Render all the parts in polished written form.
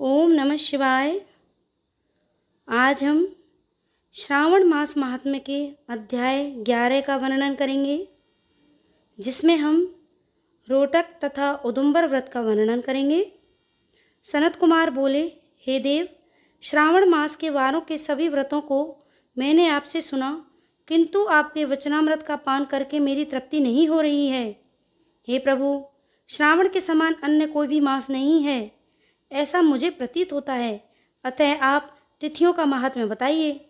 ओम नमः शिवाय। आज हम श्रावण मास महात्म्य के अध्याय 11 का वर्णन करेंगे, जिसमें हम रोटक तथा उदुम्बर व्रत का वर्णन करेंगे। सनत कुमार बोले, हे देव, श्रावण मास के वारों के सभी व्रतों को मैंने आपसे सुना, किंतु आपके वचनामृत का पान करके मेरी तृप्ति नहीं हो रही है। हे प्रभु, श्रावण के समान अन्य कोई भी मास नहीं है, ऐसा मुझे प्रतीत होता है। अतः आप तिथियों का महात्म्य बताइए।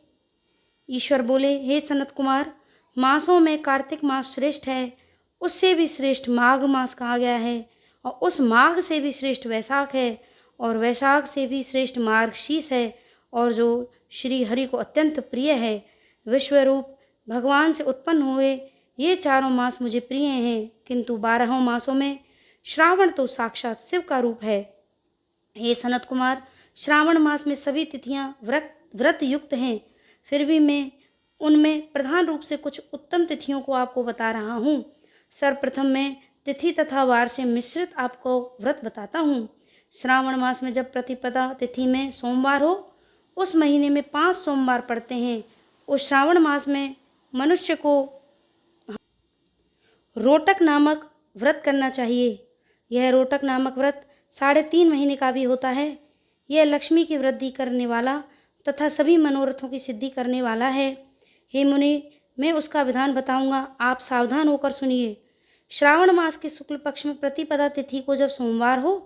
ईश्वर बोले, हे सनत कुमार, मासों में कार्तिक मास श्रेष्ठ है, उससे भी श्रेष्ठ माघ मास कहा गया है, और उस माघ से भी श्रेष्ठ वैशाख है, और वैशाख से भी श्रेष्ठ मार्गशीर्ष है, और जो श्री हरि को अत्यंत प्रिय है। विश्वरूप भगवान से उत्पन्न हुए ये चारों मास मुझे प्रिय हैं, किंतु 12 मासों में श्रावण तो साक्षात शिव का रूप है। हे सनत कुमार, श्रावण मास में सभी तिथियां व्रत युक्त हैं, फिर भी मैं उनमें प्रधान रूप से कुछ उत्तम तिथियों को आपको बता रहा हूँ। सर्वप्रथम मैं तिथि तथा वार से मिश्रित आपको व्रत बताता हूँ। श्रावण मास में जब प्रतिपदा तिथि में सोमवार हो, उस महीने में 5 सोमवार पड़ते हैं। उस श्रावण मास में मनुष्य को रोटक नामक व्रत करना चाहिए। यह रोटक नामक व्रत 3.5 महीने का भी होता है। यह लक्ष्मी की वृद्धि करने वाला तथा सभी मनोरथों की सिद्धि करने वाला है। हे मुनि, मैं उसका विधान बताऊंगा, आप सावधान होकर सुनिए। श्रावण मास के शुक्ल पक्ष में प्रतिपदा तिथि को जब सोमवार हो,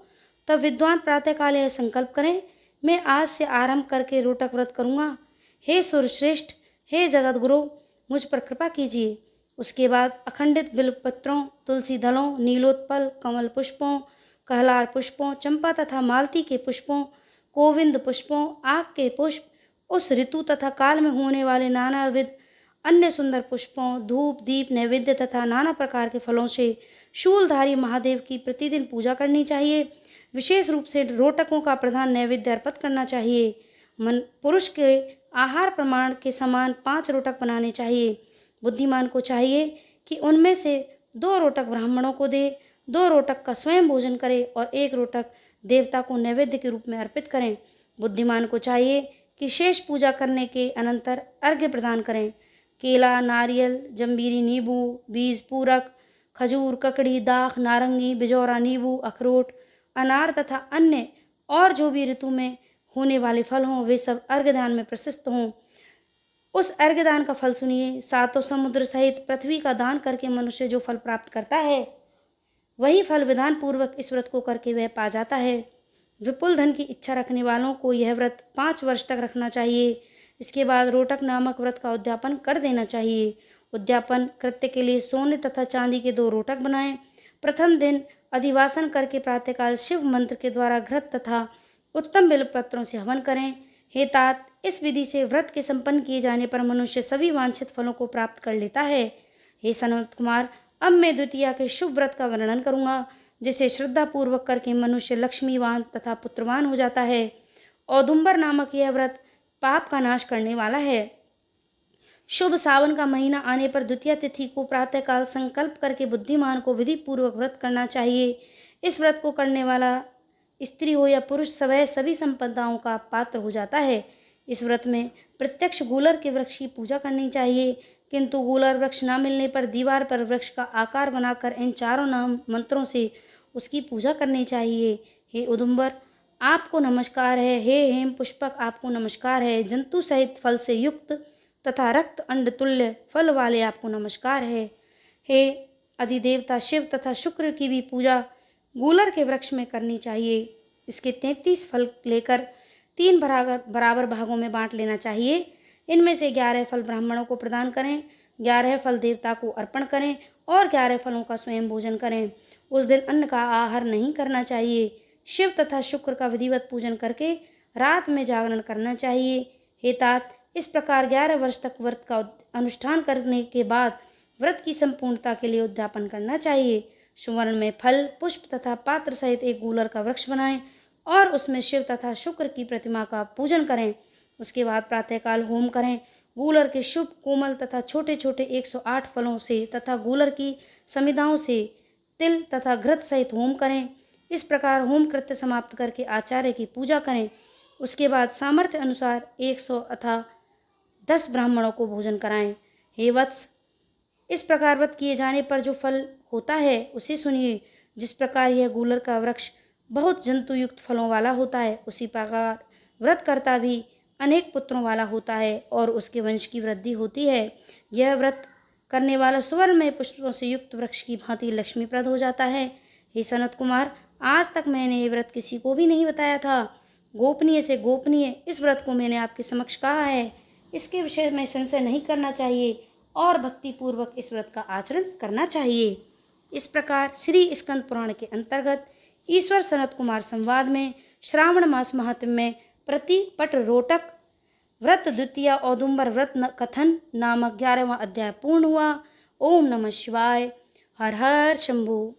तब विद्वान प्रातःकाल यह संकल्प करें, मैं आज से आरंभ करके रोटक व्रत करूँगा। हे सुरश्रेष्ठ, हे जगत गुरु, मुझ पर कृपा कीजिए। उसके बाद अखंडित बिल्वपत्रों, तुलसी दलों, नीलोत्पल, कमल पुष्पों, कहलार पुष्पों, चंपा तथा मालती के पुष्पों, गोविंद पुष्पों, आग के पुष्प, उस ऋतु तथा काल में होने वाले नानाविध अन्य सुंदर पुष्पों, धूप दीप नैवेद्य तथा नाना प्रकार के फलों से शूलधारी महादेव की प्रतिदिन पूजा करनी चाहिए। विशेष रूप से रोटकों का प्रधान नैवेद्य अर्पित करना चाहिए। पुरुष के आहार प्रमाण के समान 5 रोटक बनाने चाहिए। बुद्धिमान को चाहिए कि उनमें से 2 रोटक ब्राह्मणों को दे, 2 रोटक का स्वयं भोजन करे और 1 रोटक देवता को नैवेद्य के रूप में अर्पित करें। बुद्धिमान को चाहिए कि शेष पूजा करने के अनंतर अर्घ्य प्रदान करें। केला, नारियल, जंबीरी, नींबू, बीज पूरक, खजूर, ककड़ी, दाख, नारंगी, बिजौरा, नींबू, अखरोट, अनार तथा अन्य और जो भी ऋतु में होने वाले फल हों, वे सब अर्घ्यदान में प्रशस्त हों। उस अर्घ्यदान का फल सुनिए। 7 समुद्र सहित पृथ्वी का दान करके मनुष्य जो फल प्राप्त करता है, वही फल विधान पूर्वक इस व्रत को करके वह पा जाता है। विपुल धन की इच्छा रखने वालों को यह व्रत 5 वर्ष तक रखना चाहिए। इसके बाद रोटक नामक व्रत का उद्यापन कर देना चाहिए। उद्यापन कृत्य के लिए सोने तथा चांदी के 2 रोटक बनाएं। प्रथम दिन अधिवासन करके प्रातःकाल शिव मंत्र के द्वारा घृत तथा उत्तम बिल्वपत्रों से हवन करें। हे तात, इस विधि से व्रत के संपन्न किए जाने पर मनुष्य सभी वांछित फलों को प्राप्त कर लेता है। हे सनत कुमार, अब मैं द्वितीया के शुभ व्रत का वर्णन करूंगा, जिसे श्रद्धा पूर्वक करके मनुष्य लक्ष्मीवान तथा पुत्रवान हो जाता है। औदुम्बर नामक यह व्रत पाप का नाश करने वाला है। शुभ सावन का महीना आने पर द्वितीया तिथि को प्रातःकाल संकल्प करके बुद्धिमान को विधि पूर्वक व्रत करना चाहिए। इस व्रत को करने वाला स्त्री हो या पुरुष सभी संपदाओं का पात्र हो जाता है। इस व्रत में प्रत्यक्ष गूलर के वृक्ष की पूजा करनी चाहिए, किंतु गूलर वृक्ष न मिलने पर दीवार पर वृक्ष का आकार बनाकर इन चारों नाम मंत्रों से उसकी पूजा करनी चाहिए। हे उदुम्बर, आपको नमस्कार है। हे हेम पुष्पक, आपको नमस्कार है। जंतु सहित फल से युक्त तथा रक्त अंड तुल्य फल वाले आपको नमस्कार है। हे अधिदेवता शिव तथा शुक्र की भी पूजा गूलर के वृक्ष में करनी चाहिए। इसके 33 फल लेकर 3 बराबर भागों में बांट लेना चाहिए। इनमें से 11 फल ब्राह्मणों को प्रदान करें, 11 फल देवता को अर्पण करें और 11 फलों का स्वयं भोजन करें। उस दिन अन्न का आहार नहीं करना चाहिए। शिव तथा शुक्र का विधिवत पूजन करके रात में जागरण करना चाहिए। हे तात, इस प्रकार 11 वर्ष तक व्रत का अनुष्ठान करने के बाद व्रत की संपूर्णता के लिए उद्यापन करना चाहिए। सुवर्ण में फल, पुष्प तथा पात्र सहित एक गूलर का वृक्ष बनाएं और उसमें शिव तथा शुक्र की प्रतिमा का पूजन करें। उसके बाद प्रातःकाल होम करें। गूलर के शुभ, कोमल तथा छोटे छोटे 108 फलों से तथा गूलर की समिधाओं से तिल तथा घृत सहित होम करें। इस प्रकार होम कृत्य समाप्त करके आचार्य की पूजा करें। उसके बाद सामर्थ्य अनुसार 100 अथवा 10 ब्राह्मणों को भोजन कराएं। हे वत्स, इस प्रकार व्रत किए जाने पर जो फल होता है उसे सुनिए। जिस प्रकार यह गूलर का वृक्ष बहुत जंतु युक्त फलों वाला होता है, उसी प्रकार व्रतकर्ता भी अनेक पुत्रों वाला होता है और उसके वंश की वृद्धि होती है। यह व्रत करने वाला सुवर्ण में पुष्पों से युक्त वृक्ष की भांति लक्ष्मीप्रद हो जाता है। हे सनत कुमार, आज तक मैंने ये व्रत किसी को भी नहीं बताया था। गोपनीय से गोपनीय इस व्रत को मैंने आपके समक्ष कहा है। इसके विषय में संशय नहीं करना चाहिए और भक्तिपूर्वक इस व्रत का आचरण करना चाहिए। इस प्रकार श्री स्कंद पुराण के अंतर्गत ईश्वर सनत कुमार संवाद में श्रावण मास महात्म्य में प्रतिपट रोटक व्रत द्वितीय औदुंबर व्रत कथन नामक 11वां अध्याय पूर्ण हुआ। ओम नमः शिवाय। हर हर शंभु।